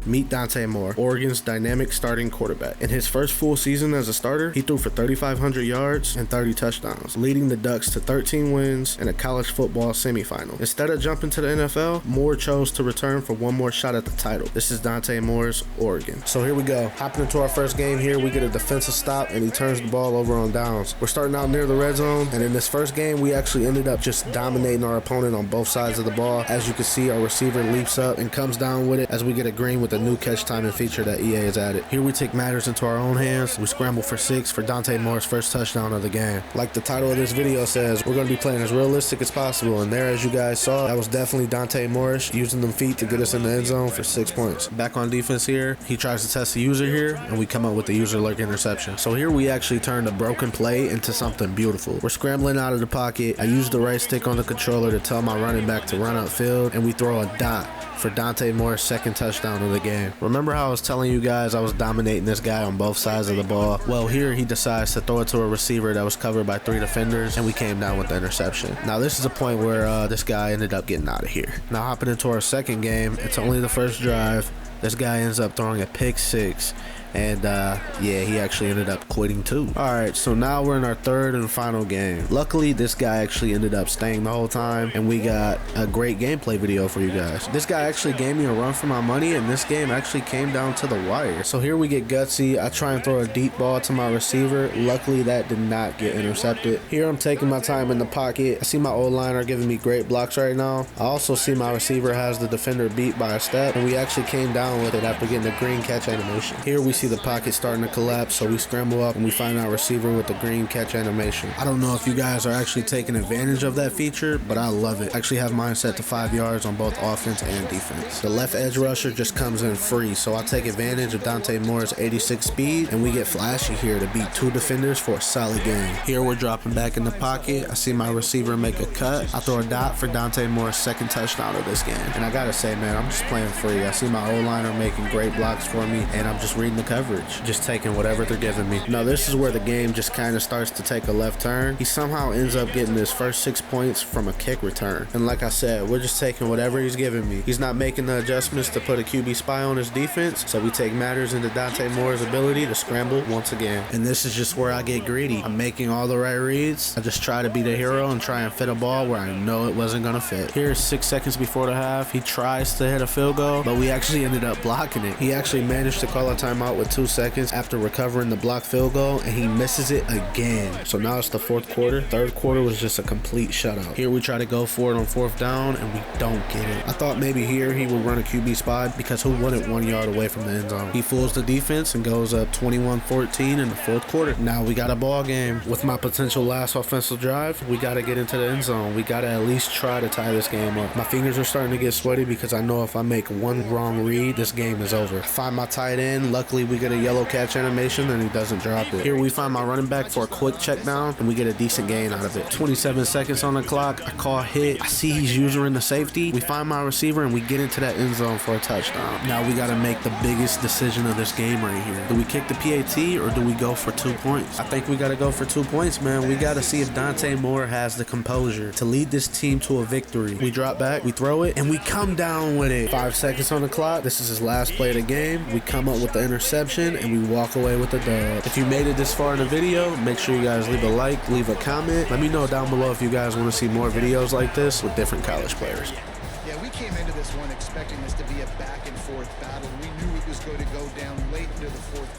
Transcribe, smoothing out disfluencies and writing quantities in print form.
Meet Donte Moore, Oregon's dynamic starting quarterback. In his first full season as a starter, he threw for 3,500 yards and 30 touchdowns, leading the Ducks to 13 wins and a college football semifinal. Instead of jumping to the NFL, Moore chose to return for one more shot at the title. This is Donte Moore's Oregon. So here we go. Hopping into our first game here, we get a defensive stop and he turns the ball over on downs. We're starting out near the red zone, and in this first game, we actually ended up just dominating our opponent on both sides of the ball. As you can see, our receiver leaps up and comes down with it as we get a green with a new catch timing feature that EA has added. Here we take matters into our own hands. We scramble for 6 for Donte Moore's first touchdown of the game. Like the title of this video says, we're going to be playing as realistic as possible, and there, as you guys saw, that was definitely Donte Moorish using them feet to get us in the end zone for 6 points. Back on defense here, he tries to test the user here, and we come up with the user lurk interception. So here we actually turned a broken play into something beautiful. We're scrambling out of the pocket. I use the right stick on the controller to tell my running back to run upfield, and we throw a dot for Donte Moore's second touchdown of the game. Remember how I was telling you guys I was dominating this guy on both sides of the ball? Well, here he decides to throw it to a receiver that was covered by 3 defenders, and we came down with the interception. Now this is a point where this guy ended up getting out of here. Now hopping into our second game, it's only the first drive. This guy ends up throwing a pick 6. And yeah, he actually ended up quitting too. Alright, so now we're in our third and final game. Luckily, this guy actually ended up staying the whole time, and we got a great gameplay video for you guys. This guy actually gave me a run for my money, and this game actually came down to the wire. So here we get gutsy. I try and throw a deep ball to my receiver. Luckily, that did not get intercepted. Here I'm taking my time in the pocket. I see my O-liner giving me great blocks right now. I also see my receiver has the defender beat by a step, and we actually came down with it after getting a green catch animation. Here we see the pocket starting to collapse, so we scramble up and we find our receiver with the green catch animation. I don't know if you guys are actually taking advantage of that feature, but I love it. I actually have mine set to 5 yards on both offense and defense. The left edge rusher just comes in free, so I take advantage of Donte Moore's 86 speed, and we get flashy here to beat 2 defenders for a solid game. Here we're dropping back in the pocket. I see my receiver make a cut. I throw a dot for Donte Moore's second touchdown of this game. And I gotta say, man, I'm just playing free. I see my O-liner making great blocks for me, and I'm just reading the coverage, just taking whatever they're giving me. Now this is where the game just kind of starts to take a left turn. He somehow ends up getting his first 6 points from a kick return, and like I said, we're just taking whatever he's giving me. He's not making the adjustments to put a QB spy on his defense, so we take matters into Donte Moore's ability to scramble once again. And this is just where I get greedy. I'm making all the right reads. I just try to be the hero and try and fit a ball where I know it wasn't gonna fit. Here's 6 seconds before the half. He tries to hit a field goal, but we actually ended up blocking it. He actually managed to call a timeout with 2 seconds after recovering the blocked field goal, and he misses it again. So now it's the fourth quarter. Third quarter was just a complete shutout. Here we try to go for it on 4th down, and we don't get it. I thought maybe here he would run a QB spy, because who wouldn't 1 yard away from the end zone? He fools the defense and goes up 21-14 in the 4th quarter. Now we got a ball game. With my potential last offensive drive, we got to get into the end zone. We got to at least try to tie this game up. My fingers are starting to get sweaty because I know if I make one wrong read, this game is over. I find my tight end. Luckily, we get a yellow catch animation and he doesn't drop it. Here we find my running back for a quick check down, and we get a decent gain out of it. 27 seconds on the clock. I call hit. I see he's using the safety. We find my receiver and we get into that end zone for a touchdown. Now we got to make the biggest decision of this game right here. Do we kick the PAT or do we go for 2 points? I think we got to go for 2 points, man. We got to see if Donte Moore has the composure to lead this team to a victory. We drop back, we throw it, and we come down with it. 5 seconds on the clock. This is his last play of the game. We come up with the interception and we walk away with the dub. If you made it this far in the video, make sure you guys leave a like, leave a comment. Let me know down below if you guys want to see more videos like this with different college players. Yeah, we came into this one expecting this to be a back and forth battle. We knew it was going to go down late into the 4th quarter.